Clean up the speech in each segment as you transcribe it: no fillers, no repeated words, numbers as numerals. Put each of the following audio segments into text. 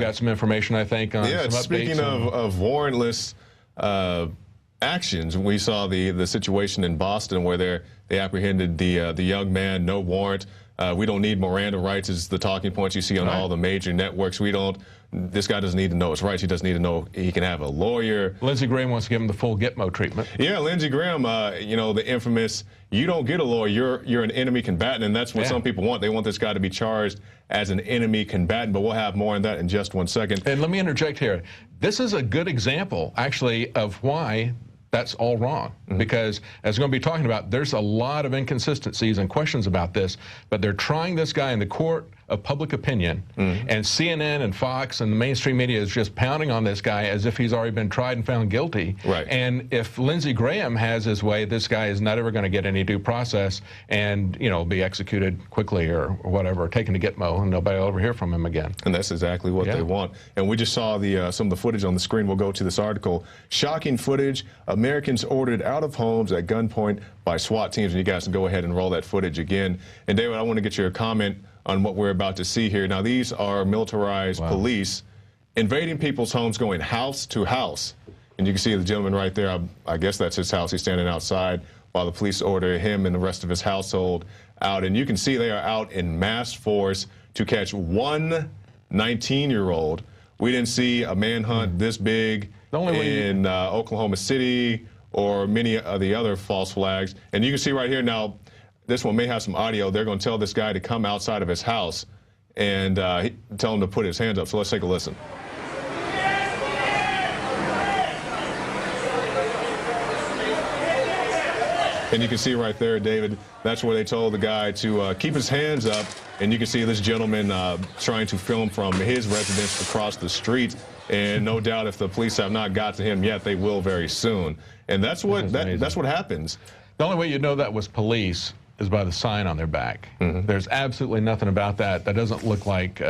got some information, I think, on some updates. Speaking of warrantless actions, we saw the situation in Boston where they apprehended the young man, no warrant. We don't need Miranda rights is the talking points you see on all the major networks. This guy doesn't need to know his rights. He doesn't need to know he can have a lawyer. Lindsey Graham wants to give him the full Gitmo treatment. Yeah, Lindsey Graham, you know, the infamous, you don't get a lawyer, you're an enemy combatant, and that's what some people want. They want this guy to be charged as an enemy combatant, but we'll have more on that in just 1 second. And let me interject here. This is a good example, actually, of why that's all wrong. Because, as we're going to be talking about, there's a lot of inconsistencies and questions about this, but they're trying this guy in the court of public opinion, and CNN and Fox and the mainstream media is just pounding on this guy as if he's already been tried and found guilty. Right. And if Lindsey Graham has his way, this guy is not ever going to get any due process and, you know, be executed quickly or whatever, taken to Gitmo, and nobody will ever hear from him again. And that's exactly what they want. And we just saw some of the footage on the screen. We'll go to this article. Shocking footage. Americans ordered out of homes at gunpoint by SWAT teams. And you guys can go ahead and roll that footage again. And David, I want to get your comment on what we're about to see here. Now, these are militarized police invading people's homes, going house to house. And you can see the gentleman right there. I guess that's his house. He's standing outside while the police order him and the rest of his household out. And you can see they are out in mass force to catch one 19-year-old. We didn't see a manhunt this big in Oklahoma City or many of the other false flags. And you can see right here now, this one may have some audio. They're going to tell this guy to come outside of his house and tell him to put his hands up. So let's take a listen. And you can see right there, David, that's where they told the guy to keep his hands up. And you can see this gentleman trying to film from his residence across the street. And no doubt if the police have not got to him yet, they will very soon. And that's what happens. The only way you know that was police is by the sign on their back. There's absolutely nothing about that that doesn't look like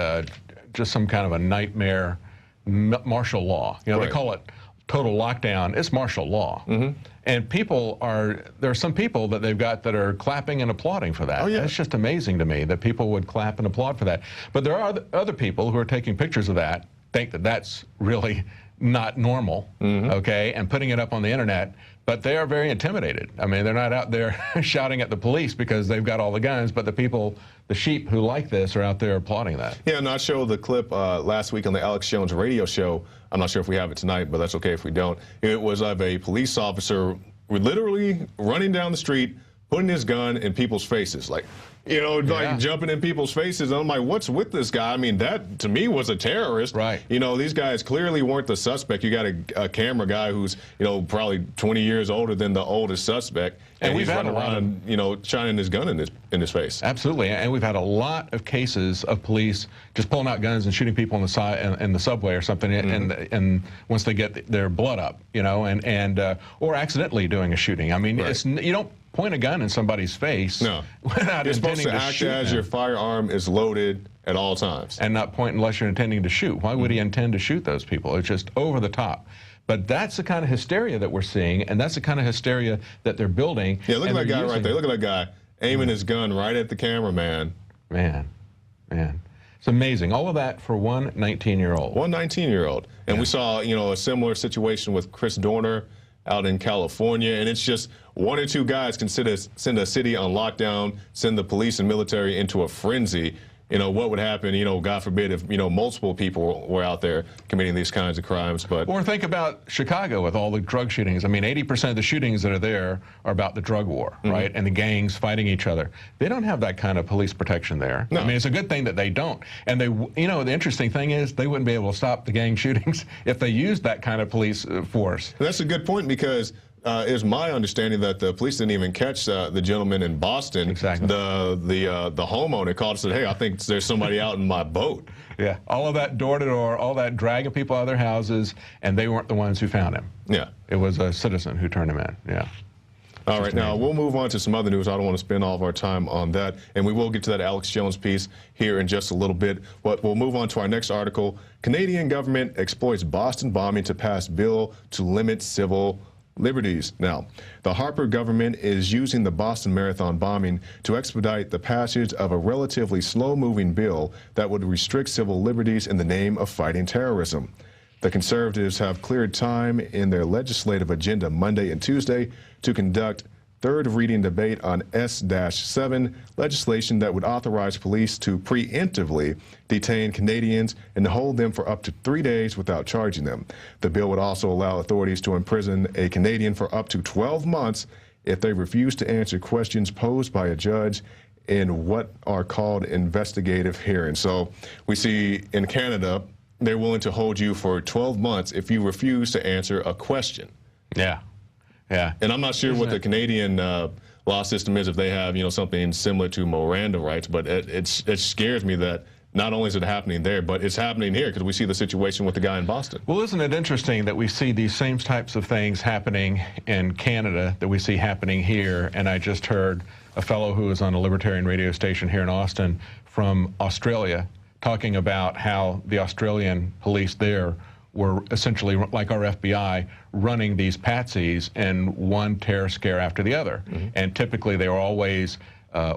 just some kind of a nightmare martial law. You know, they call it total lockdown. It's martial law. And there are some people that they've got that are clapping and applauding for that. It's just amazing to me that people would clap and applaud for that. But there are other people who are taking pictures of that, think that that's really not normal, okay, and putting it up on the internet. But they are very intimidated. I mean, they're not out there shouting at the police because they've got all the guns, but the people, the sheep who like this, are out there applauding that. Yeah, and I showed the clip last week on the Alex Jones radio show. I'm not sure if we have it tonight, but that's okay if we don't. It was of a police officer literally running down the street, putting his gun in people's faces, like, you know, like jumping in people's faces. And I'm like, what's with this guy? I mean, that to me was a terrorist. Right. You know, these guys clearly weren't the suspect. You got a camera guy who's, you know, probably 20 years older than the oldest suspect. And he's running around, you know, shining his gun in his face. Absolutely. And we've had a lot of cases of police just pulling out guns and shooting people on the side in the subway or something, and once they get their blood up, you know, or accidentally doing a shooting. I mean, you don't point a gun in somebody's face. No. Without you're supposed to act as your firearm is loaded at all times. And not point unless you're intending to shoot. Why would he intend to shoot those people? It's just over the top. But that's the kind of hysteria that we're seeing, and that's the kind of hysteria that they're building. Yeah, look at that guy right there. Look at that guy aiming his gun right at the cameraman. Man. It's amazing. All of that for one 19-year-old. One 19-year-old. And we saw, you know, a similar situation with Chris Dorner out in California, and it's just one or two guys can send a city on lockdown, send the police and military into a frenzy. You know, what would happen, you know, God forbid, if, you know, multiple people were out there committing these kinds of crimes. But or think about Chicago with all the drug shootings. I mean, 80% of the shootings that are there are about the drug war, right? And the gangs fighting each other. They don't have that kind of police protection there. No. I mean, it's a good thing that they don't. And they, you know, the interesting thing is they wouldn't be able to stop the gang shootings if they used that kind of police force. That's a good point, because it's my understanding that the police didn't even catch the gentleman in Boston. Exactly. The homeowner called and said, hey, I think there's somebody out in my boat. Yeah, all of that door-to-door, all that dragging people out of their houses, and they weren't the ones who found him. Yeah. It was a citizen who turned him in, yeah. All right, now we'll move on to some other news. I don't want to spend all of our time on that, and we will get to that Alex Jones piece here in just a little bit. But we'll move on to our next article. Canadian government exploits Boston bombing to pass bill to limit civil liberties. Now, the Harper government is using the Boston Marathon bombing to expedite the passage of a relatively slow-moving bill that would restrict civil liberties in the name of fighting terrorism. The conservatives have cleared time in their legislative agenda Monday and Tuesday to conduct third reading debate on S-7 legislation that would authorize police to preemptively detain Canadians and hold them for up to 3 days without charging them. The bill would also allow authorities to imprison a Canadian for up to 12 months if they refuse to answer questions posed by a judge in what are called investigative hearings. So we see in Canada, they're willing to hold you for 12 months if you refuse to answer a question. Yeah. Yeah. And I'm not sure what the Canadian law system is, if they have, something similar to Miranda rights, but it scares me that not only is it happening there, but it's happening here because we see the situation with the guy in Boston. Well, isn't it interesting that we see these same types of things happening in Canada that we see happening here? And I just heard a fellow who is on a libertarian radio station here in Austin from Australia talking about how the Australian police there were essentially, like our FBI, running these patsies and one terror scare after the other. And typically they are always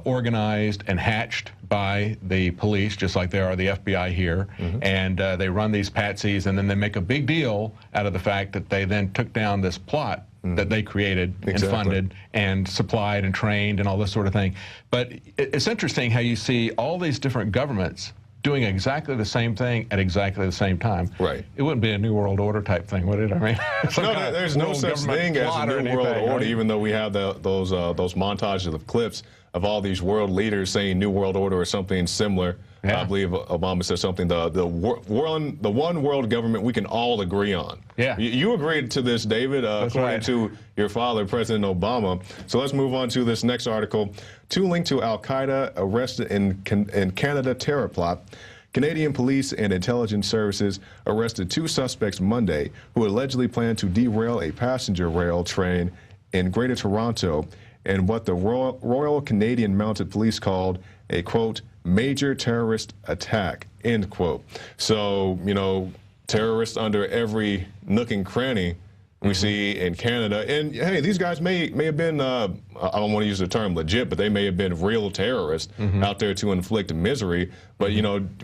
organized and hatched by the police, just like they are the FBI here. And they run these patsies, and then they make a big deal out of the fact that they then took down this plot that they created and funded and supplied and trained and all this sort of thing. But it's interesting how you see all these different governments doing exactly the same thing at exactly the same time. Right. It wouldn't be a New World Order type thing, would it? I mean, no, there's no such thing as a New World Order, even though we have those montages of clips of all these world leaders saying New World Order or something similar. I believe Obama said something, the one world government we can all agree on. Yeah. You agreed to this, David, according to your father, President Obama. So let's move on to this next article. Linked to Al-Qaeda arrested in Canada terror plot. Canadian police and intelligence services arrested 2 suspects Monday who allegedly planned to derail a passenger rail train in Greater Toronto in what the Royal Canadian Mounted Police called a, quote, major terrorist attack, end quote. So, terrorists under every nook and cranny we see in Canada. And hey, these guys may have been, I don't want to use the term legit, but they may have been real terrorists out there to inflict misery. But,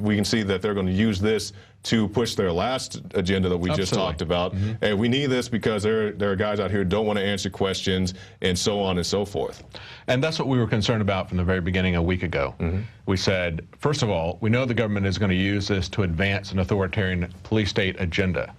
we can see that they're going to use this to push their last agenda that we just talked about. And we need this because there are guys out here who don't want to answer questions and so on and so forth. And that's what we were concerned about from the very beginning a week ago. We said, first of all, we know the government is going to use this to advance an authoritarian police state agenda.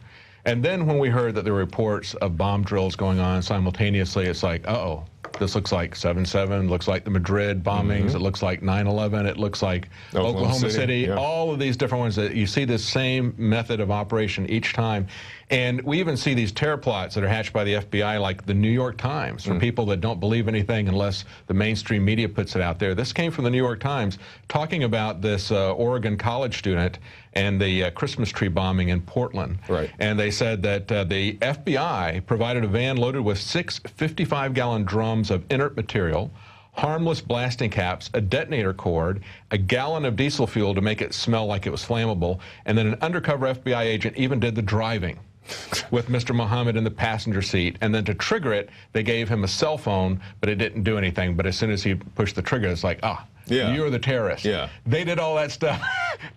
And then when we heard that there were reports of bomb drills going on simultaneously, it's like, uh-oh, this looks like 7/7, looks like the Madrid bombings, it looks like 9/11, it looks like Oklahoma City, all of these different ones that you see the same method of operation each time. And we even see these terror plots that are hatched by the FBI, like the New York Times, for people that don't believe anything unless the mainstream media puts it out there. This came from the New York Times talking about this Oregon college student and the Christmas tree bombing in Portland. And they said that the FBI provided a van loaded with 6 55-gallon drums of inert material, harmless blasting caps, a detonator cord, a gallon of diesel fuel to make it smell like it was flammable, and then an undercover FBI agent even did the driving with Mr. Muhammad in the passenger seat. And then to trigger it, they gave him a cell phone, but it didn't do anything. But as soon as he pushed the trigger, it's like, you're the terrorist. They did all that stuff.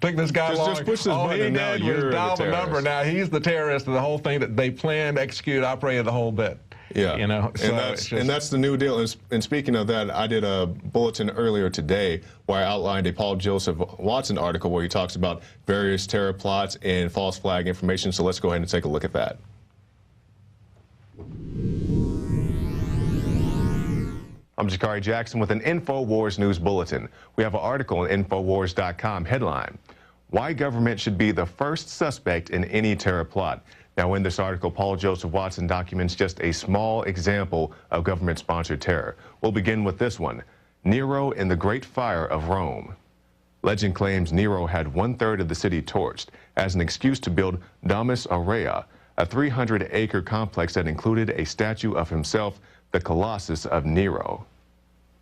Took this guy along. Just push this all button he now did you're was dial the the number. terrorist. Now he's the terrorist of the whole thing that they planned, executed, operated the whole bit. And that's the new deal. And speaking of that, I did a bulletin earlier today where I outlined a Paul Joseph Watson article where he talks about various terror plots and false flag information. So let's go ahead and take a look at that. I'm Jakari Jackson with an InfoWars News Bulletin. We have an article on Infowars.com headline, Why Government Should Be the First Suspect in Any Terror Plot. Now, in this article, Paul Joseph Watson documents just a small example of government-sponsored terror. We'll begin with this one, Nero in the Great Fire of Rome. Legend claims Nero had 1/3 of the city torched as an excuse to build Domus Aurea, a 300-acre complex that included a statue of himself, the Colossus of Nero.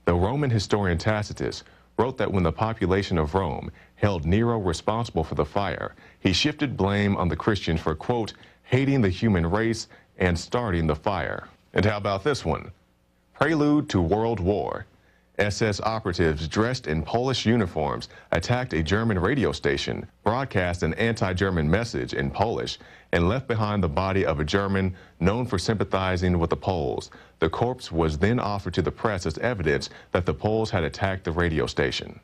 The Roman historian Tacitus wrote that when the population of Rome held Nero responsible for the fire, he shifted blame on the Christians for, quote, hating the human race and starting the fire. And how about this one? Prelude to World War. SS operatives dressed in Polish uniforms attacked a German radio station, broadcast an anti-German message in Polish, and left behind the body of a German known for sympathizing with the Poles. The corpse was then offered to the press as evidence that the Poles had attacked the radio station.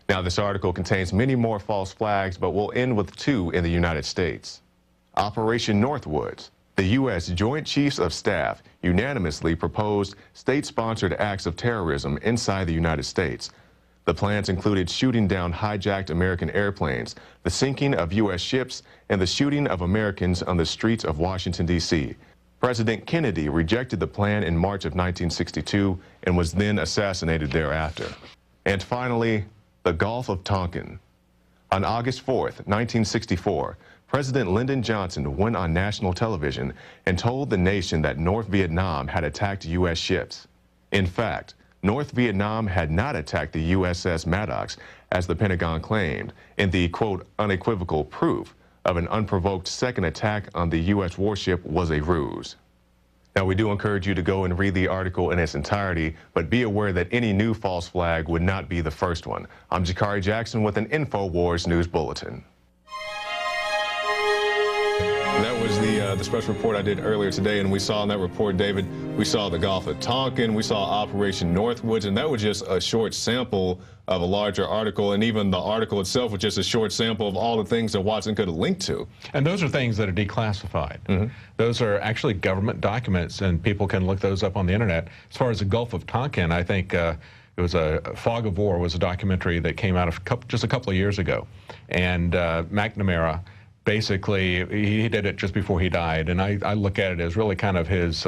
Now, this article contains many more false flags, but we'll end with two in the United States. Operation Northwoods. The U.S. Joint Chiefs of Staff unanimously proposed state-sponsored acts of terrorism inside the United States. The plans included shooting down hijacked American airplanes, the sinking of U.S. ships, and the shooting of Americans on the streets of Washington, D.C. President Kennedy rejected the plan in March of 1962 and was then assassinated thereafter. And finally, the Gulf of Tonkin. On August 4th, 1964, President Lyndon Johnson went on national television and told the nation that North Vietnam had attacked U.S. ships. In fact, North Vietnam had not attacked the USS Maddox, as the Pentagon claimed, in the, quote, unequivocal proof of an unprovoked second attack on the U.S. warship was a ruse. Now, we do encourage you to go and read the article in its entirety, but be aware that any new false flag would not be the first one. I'm Jakari Jackson with an InfoWars News Bulletin. That was the special report I did earlier today, and we saw in that report, David, we saw the Gulf of Tonkin, we saw Operation Northwoods, and that was just a short sample of a larger article, and even the article itself was just a short sample of all the things that Watson could have linked to. And those are things that are declassified. Those are actually government documents, and people can look those up on the internet. As far as the Gulf of Tonkin, I think it was a Fog of War was a documentary that came out of just a couple of years ago, and McNamara. Basically, he did it just before he died, and I look at it as really kind of his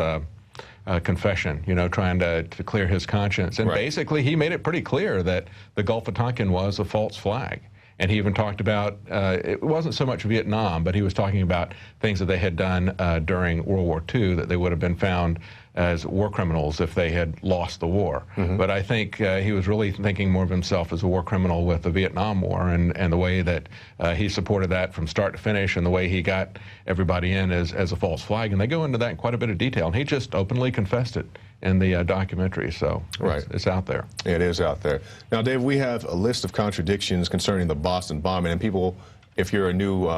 confession, you know, trying to clear his conscience. And basically, he made it pretty clear that the Gulf of Tonkin was a false flag. And he even talked about, it wasn't so much Vietnam, but he was talking about things that they had done during World War II that they would have been found as war criminals if they had lost the war. But I think he was really thinking more of himself as a war criminal with the Vietnam War and the way that he supported that from start to finish and the way he got everybody in as a false flag. And they go into that in quite a bit of detail. And he just openly confessed it in the documentary, so it's out there. It is out there. Now, Dave, we have a list of contradictions concerning the Boston bombing, and people, if you're a new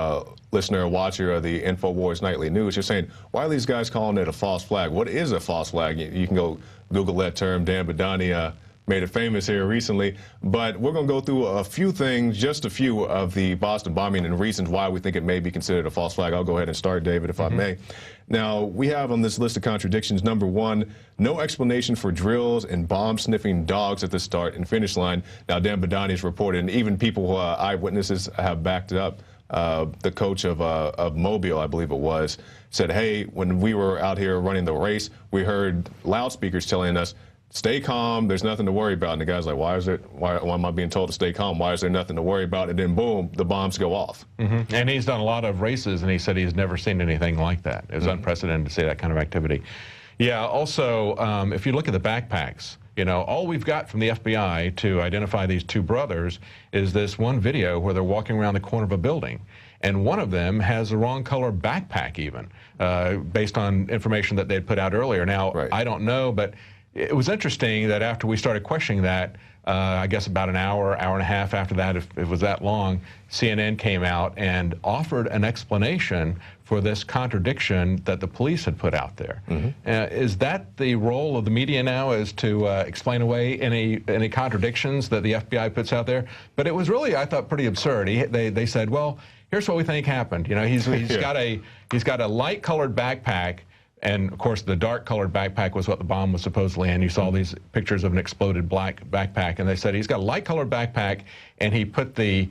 listener or watcher of the InfoWars Nightly News, you're saying, why are these guys calling it a false flag? What is a false flag? You can go Google that term. Dan Badani made it famous here recently. But we're going to go through a few things, just a few of the Boston bombing and reasons why we think it may be considered a false flag. I'll go ahead and start, David, if I may. Now, we have on this list of contradictions, number one, no explanation for drills and bomb-sniffing dogs at the start and finish line. Now, Dan Badani has reported, and even people, eyewitnesses have backed it up. The coach of Mobile, I believe it was, said, hey, when we were out here running the race, we heard loudspeakers telling us, stay calm, there's nothing to worry about. And the guy's like, why am I being told to stay calm? Why is there nothing to worry about? And then boom, the bombs go off. And he's done a lot of races, and he said he's never seen anything like that. It was unprecedented to see that kind of activity. Yeah, also, if you look at the backpacks, you know, all we've got from the FBI to identify these two brothers is this one video where they're walking around the corner of a building. And one of them has the wrong color backpack even, based on information that they'd put out earlier. Now, I don't know, but it was interesting that after we started questioning that, I guess about an hour, hour and a half after that, if it was that long, CNN came out and offered an explanation for this contradiction that the police had put out there. Is that the role of the media now, is to explain away any contradictions that the FBI puts out there? But it was really, I thought, pretty absurd. They said, well, here's what we think happened. You know, he's got a light-colored backpack. And, of course, the dark-colored backpack was what the bomb was supposedly in. You saw these pictures of an exploded black backpack, and they said he's got a light-colored backpack, and he put the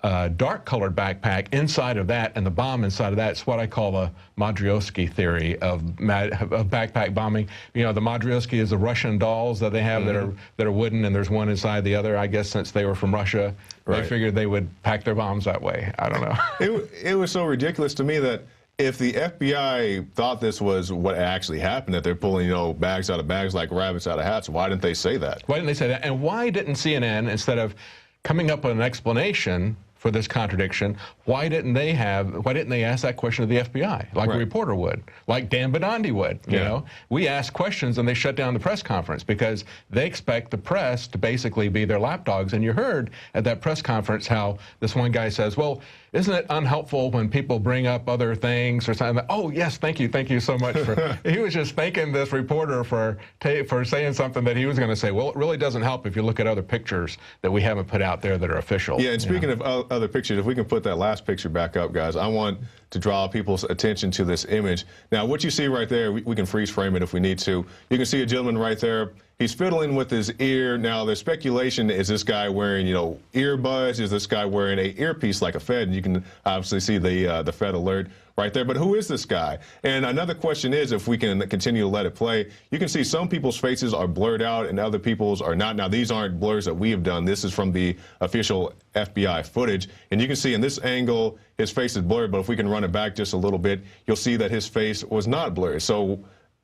dark-colored backpack inside of that and the bomb inside of that. It's what I call the Matryoshka theory of backpack bombing. You know, the Matryoshka is the Russian dolls that they have that are wooden, and there's one inside the other. I guess since they were from Russia, they figured they would pack their bombs that way. I don't know. It was so ridiculous to me that if the FBI thought this was what actually happened, that they're pulling, you know, bags out of bags like rabbits out of hats, why didn't they say that? Why didn't they say that? And why didn't CNN, instead of coming up with an explanation for this contradiction. Why didn't they ask that question of the FBI, like a reporter would, like Dan Bidandi would? You know, we asked questions and they shut down the press conference because they expect the press to basically be their lapdogs. And you heard at that press conference how this one guy says, well, isn't it unhelpful when people bring up other things or something? Oh, yes, thank you so much. He was just thanking this reporter for saying something that he was going to say. Well, it really doesn't help if you look at other pictures that we haven't put out there that are official. Yeah, and speaking of other pictures, if we can put that last picture back up, guys, I want to draw people's attention to this image. Now, what you see right there, we can freeze frame it if we need to. You can see a gentleman right there. He's fiddling with his ear. Now, the speculation is this guy wearing, earbuds? Is this guy wearing an earpiece like a Fed? And you can obviously see the Fed alert right there. But who is this guy? And another question is, if we can continue to let it play, you can see some people's faces are blurred out and other people's are not. Now, these aren't blurs that we have done. This is from the official FBI footage. And you can see in this angle, his face is blurred. But if we can run it back just a little bit, you'll see that his face was not blurred. So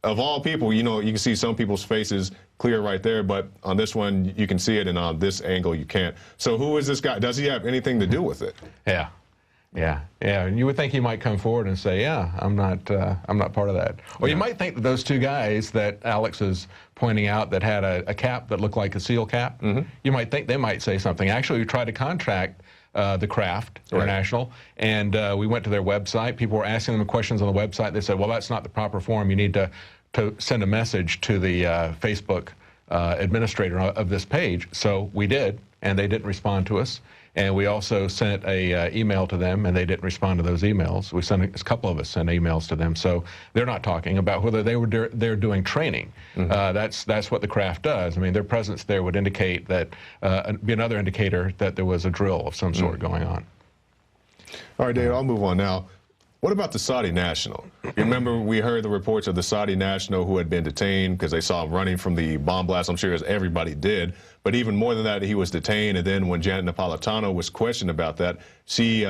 of all people, you can see some people's faces clear right there, but on this one, you can see it, and on this angle, you can't. So who is this guy? Does he have anything to do with it? Yeah. And you would think he might come forward and say, yeah, I'm not part of that. Or you might think that those two guys that Alex is pointing out that had a cap that looked like a SEAL cap, you might think they might say something. Actually, we tried to contact the Craft International, and we went to their website. People were asking them questions on the website. They said, well, that's not the proper form. You need to send a message to the Facebook administrator of this page. So we did, and they didn't respond to us. And we also sent a email to them, and they didn't respond to those emails. We sent a couple of us sent emails to them, so they're not talking about whether they're doing training. That's what the Craft does. I mean, their presence there would indicate that be another indicator that there was a drill of some sort going on. All right, Dave, I'll move on now. What about the Saudi national? You remember we heard the reports of the Saudi national who had been detained because they saw him running from the bomb blast. I'm sure as everybody did. But even more than that, he was detained. And then when Janet Napolitano was questioned about that, she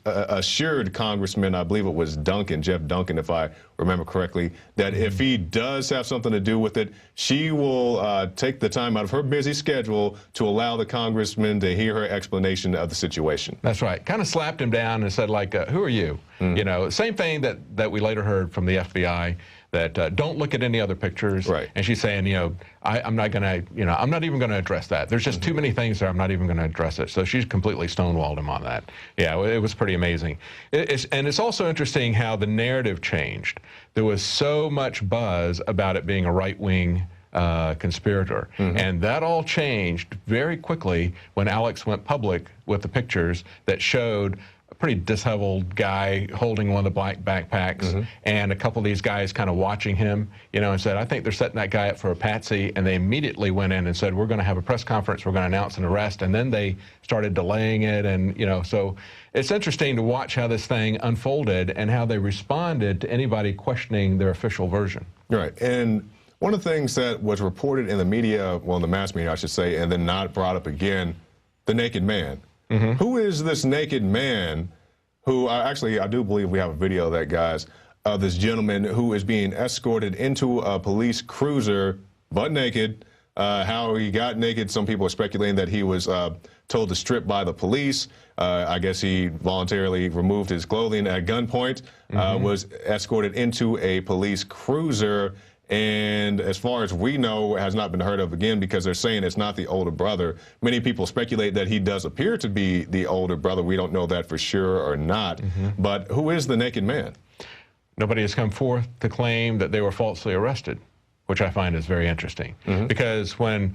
assured Congressman, I believe it was Jeff Duncan, if I remember correctly, that if he does have something to do with it, she will take the time out of her busy schedule to allow the congressman to hear her explanation of the situation. That's right. Kind of slapped him down and said, like, who are you? Same thing that we later heard from the FBI, that don't look at any other pictures. Right. And she's saying, I'm not going to, I'm not even going to address that. There's just too many things there. I'm not even going to address it. So she's completely stonewalled him on that. Yeah, it was pretty amazing. And it's also interesting how the narrative changed. There was so much buzz about it being a right-wing conspirator. And that all changed very quickly when Alex went public with the pictures that showed a pretty disheveled guy holding one of the black backpacks, and a couple of these guys kind of watching him, and said, I think they're setting that guy up for a patsy. And they immediately went in and said, we're going to have a press conference, we're going to announce an arrest. And then they started delaying it. And, so it's interesting to watch how this thing unfolded and how they responded to anybody questioning their official version. Right. And one of the things that was reported in the media, well, in the mass media, I should say, and then not brought up again, the naked man. Who is this naked man who, actually, I do believe we have a video of that, guys, of this gentleman who is being escorted into a police cruiser, butt naked. How he got naked, some people are speculating that he was told to strip by the police. I guess he voluntarily removed his clothing at gunpoint, was escorted into a police cruiser. And as far as we know, has not been heard of again because they're saying it's not the older brother. Many people speculate that he does appear to be the older brother. We don't know that for sure or not. But who is the naked man? Nobody has come forth to claim that they were falsely arrested, which I find is very interesting. Because when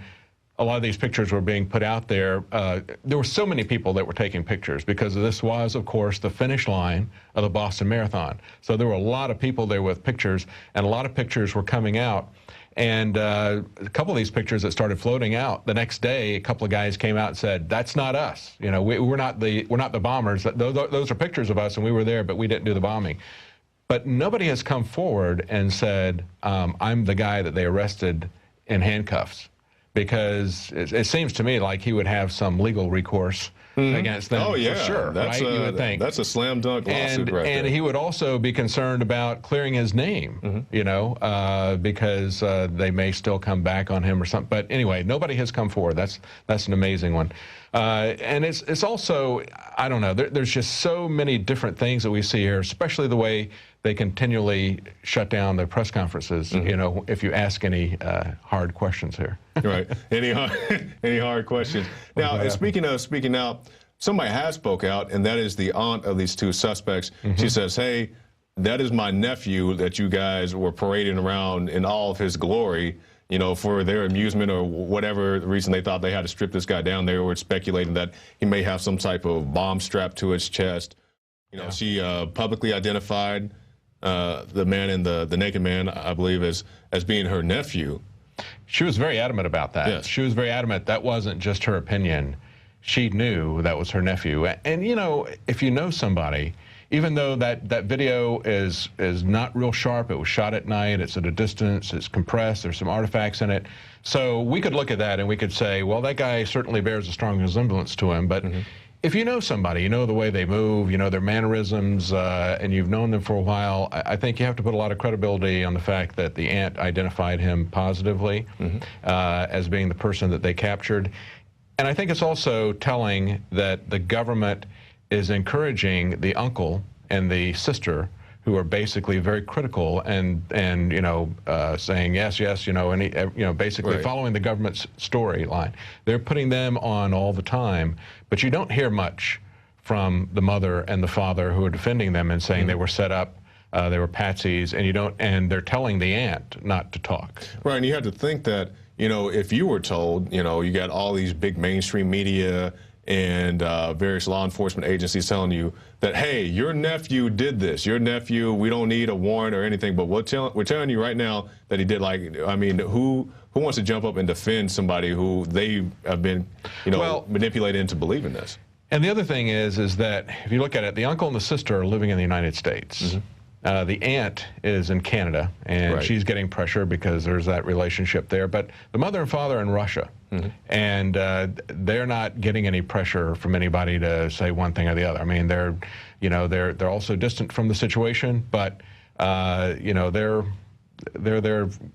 a lot of these pictures were being put out there, there were so many people that were taking pictures because this was, of course, the finish line of the Boston Marathon. So there were a lot of people there with pictures, and a lot of pictures were coming out. And a couple of these pictures that started floating out, the next day, a couple of guys came out and said, that's not us. We're not the bombers. Those are pictures of us, and we were there, but we didn't do the bombing. But nobody has come forward and said, I'm the guy that they arrested in handcuffs. because it seems to me like he would have some legal recourse against them. Oh yeah, for sure. That's right? You would think that's a slam dunk lawsuit right there. And he would also be concerned about clearing his name, you know, because they may still come back on him or something. But anyway, nobody has come forward. That's an amazing one. And it's also, I don't know, there's just so many different things that we see here, especially the way they continually shut down their press conferences, you know, if you ask any hard questions here. Right. Any hard questions. Now, speaking out, somebody has spoke out, and that is the aunt of these two suspects. She says, hey, that is my nephew that you guys were parading around in all of his glory, you know, for their amusement or whatever reason they thought they had to strip this guy down. They were speculating that he may have some type of bomb strapped to his chest. You know, she publicly identified the man in the naked man, I believe, as being her nephew. She was very adamant about that. Yes. She was very adamant that wasn't just her opinion. She knew that was her nephew. And you know, if you know somebody, even though that video is not real sharp, it was shot at night, it's at a distance, it's compressed, there's some artifacts in it. So we could look at that and we could say, well, that guy certainly bears a strong resemblance to him. But if you know somebody, you know the way they move, you know their mannerisms, and you've known them for a while, I think you have to put a lot of credibility on the fact that the aunt identified him positively as being the person that they captured. And I think it's also telling that the government is encouraging the uncle and the sister, who are basically very critical and you know saying yes, you know, and you know, basically following the government's storyline. They're putting them on all the time, but you don't hear much from the mother and the father who are defending them and saying they were set up, they were patsies, and you don't. And they're telling the aunt not to talk. Right, and you have to think that, you know, if you were told, you know, you got all these big mainstream media and various law enforcement agencies telling you that, hey, your nephew did this. Your nephew, we don't need a warrant or anything, but we're telling you right now that he did. Like, I mean, who wants to jump up and defend somebody who they have been, you know, manipulated into believing this? And the other thing is that if you look at it, the uncle and the sister are living in the United States. The aunt is in Canada, and she's getting pressure because there's that relationship there. But the mother and father are in Russia, and they're not getting any pressure from anybody to say one thing or the other. I mean, they're, you know, they're also distant from the situation, but you know, they're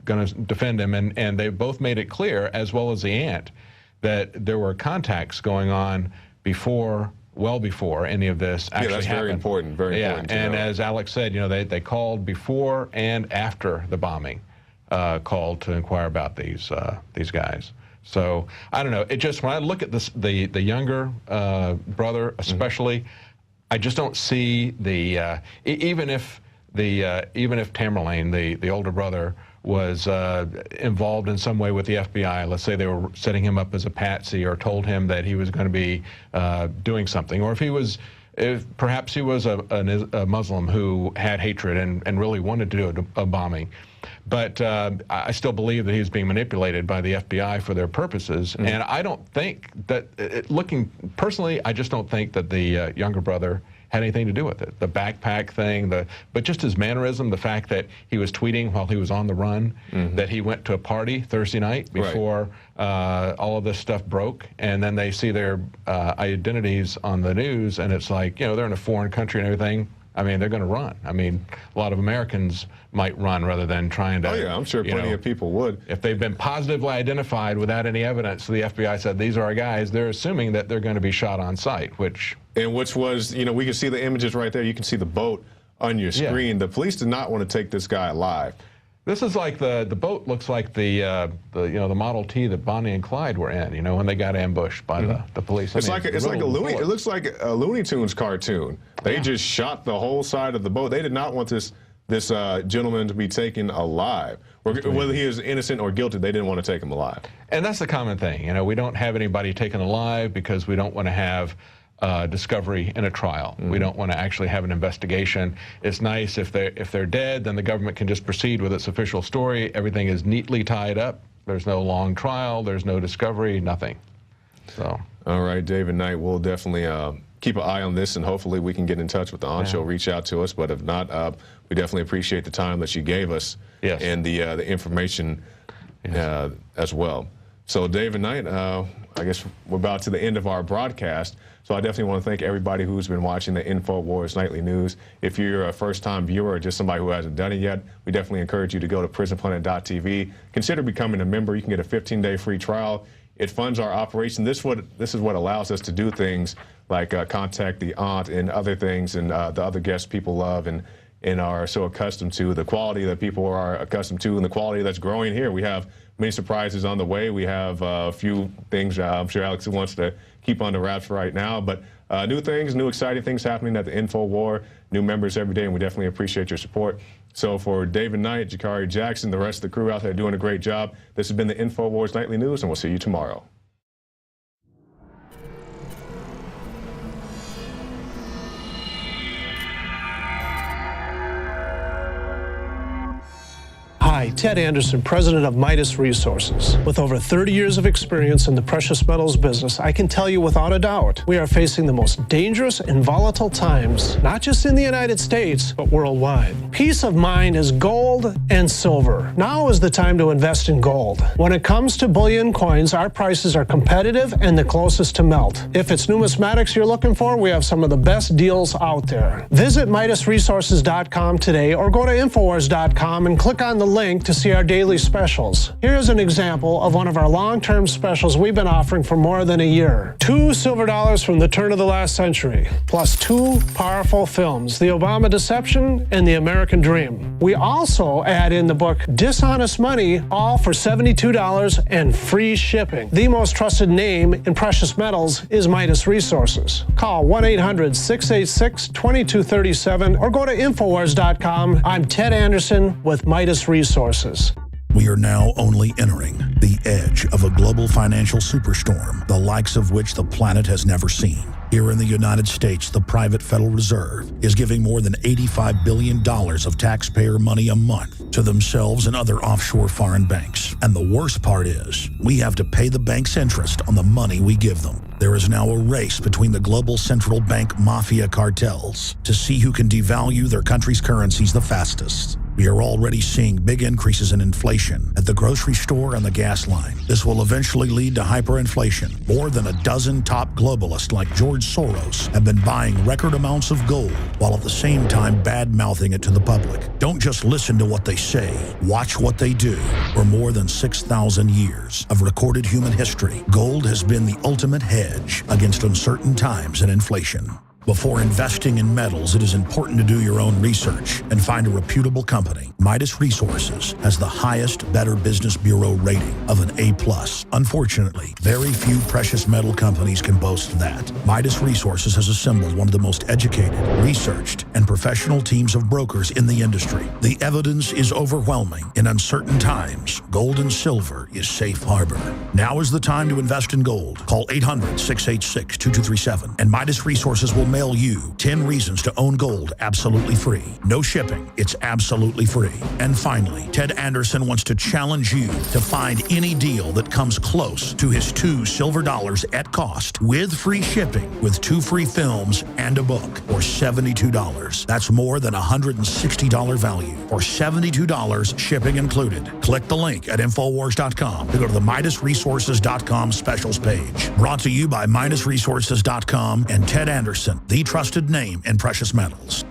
going to defend him, and they both made it clear, as well as the aunt, that there were contacts going on before. Well before any of this actually that's happened. Very important, very important. Yeah, and as Alex said, you know, they called before and after the bombing, called to inquire about these guys. So I don't know. It just, when I look at this, the younger brother especially, I just don't see the even if Tamerlane, the older brother, was involved in some way with the FBI. Let's say they were setting him up as a patsy or told him that he was going to be doing something, or if perhaps he was a Muslim who had hatred and really wanted to do a bombing. But I still believe that he was being manipulated by the FBI for their purposes. And I don't think that, looking personally, I just don't think that the younger brother had anything to do with it. The backpack thing, but just his mannerism, the fact that he was tweeting while he was on the run, that he went to a party Thursday night before all of this stuff broke, and then they see their identities on the news, and it's like, you know, they're in a foreign country and everything. I mean, they're going to run. I mean, a lot of Americans might run rather than trying to. Oh yeah, I'm sure plenty of people would. If they've been positively identified without any evidence, the FBI said these are our guys, they're assuming that they're going to be shot on sight, which was, you know, we can see the images right there. You can see the boat on your screen. The police did not want to take this guy alive. This is like the boat looks like the Model T that Bonnie and Clyde were in, you know, when they got ambushed by the police. It looks like a Looney Tunes cartoon. They just shot the whole side of the boat. They did not want this gentleman to be taken alive. Whether he is innocent or guilty, they didn't want to take him alive. And that's the common thing. You know, we don't have anybody taken alive because we don't want to have discovery in a trial. We don't want to actually have an investigation. It's nice if they're dead, then the government can just proceed with its official story. Everything is neatly tied up. There's no long trial. There's no discovery. Nothing. So. All right, David Knight. We'll definitely keep an eye on this, and hopefully we can get in touch with the on-show. Reach out to us. But if not, we definitely appreciate the time that you gave us and the information as well. So David Knight, I guess we're about to the end of our broadcast. So I definitely want to thank everybody who's been watching the InfoWars Nightly News. If you're a first-time viewer or just somebody who hasn't done it yet, we definitely encourage you to go to prisonplanet.tv. Consider becoming a member. You can get a 15-day free trial. It funds our operation. This is what allows us to do things like contact the aunt and other things and the other guests people love and are so accustomed to, the quality that people are accustomed to and the quality that's growing here. We have many surprises on the way. We have a few things I'm sure Alex wants to keep under wraps right now, but new things, new exciting things happening at the InfoWar, new members every day, and we definitely appreciate your support. So for David Knight, Jakari Jackson, the rest of the crew out there doing a great job, this has been the InfoWars Nightly News, and we'll see you tomorrow. Hi, Ted Anderson, president of Midas Resources. With over 30 years of experience in the precious metals business, I can tell you without a doubt, we are facing the most dangerous and volatile times, not just in the United States, but worldwide. Peace of mind is gold and silver. Now is the time to invest in gold. When it comes to bullion coins, our prices are competitive and the closest to melt. If it's numismatics you're looking for, we have some of the best deals out there. Visit MidasResources.com today or go to Infowars.com and click on the link to see our daily specials. Here's an example of one of our long-term specials we've been offering for more than a year. 2 silver dollars from the turn of the last century, plus 2 powerful films, The Obama Deception and The American Dream. We also add in the book Dishonest Money, all for $72 and free shipping. The most trusted name in precious metals is Midas Resources. Call 1-800-686-2237 or go to Infowars.com. I'm Ted Anderson with Midas Resources. We are now only entering the edge of a global financial superstorm, the likes of which the planet has never seen. Here in the United States, the private Federal Reserve is giving more than $85 billion of taxpayer money a month to themselves and other offshore foreign banks. And the worst part is, we have to pay the bank's interest on the money we give them. There is now a race between the global central bank mafia cartels to see who can devalue their country's currencies the fastest. We are already seeing big increases in inflation at the grocery store and the gas line. This will eventually lead to hyperinflation. More than a dozen top globalists like George Soros have been buying record amounts of gold while at the same time bad-mouthing it to the public. Don't just listen to what they say, watch what they do. For more than 6,000 years of recorded human history, gold has been the ultimate hedge against uncertain times and inflation. Before investing in metals, it is important to do your own research and find a reputable company. Midas Resources has the highest Better Business Bureau rating of an A+. Unfortunately, very few precious metal companies can boast that. Midas Resources has assembled one of the most educated, researched, and professional teams of brokers in the industry. The evidence is overwhelming. In uncertain times, gold and silver is safe harbor. Now is the time to invest in gold. Call 800-686-2237 and Midas Resources will mail you 10 reasons to own gold absolutely free. No shipping, it's absolutely free. And finally, Ted Anderson wants to challenge you to find any deal that comes close to his 2 silver dollars at cost with free shipping with 2 free films and a book for $72. That's more than $160 value for $72 shipping included. Click the link at Infowars.com to go to the MidasResources.com specials page. Brought to you by MidasResources.com and Ted Anderson, the trusted name in precious metals.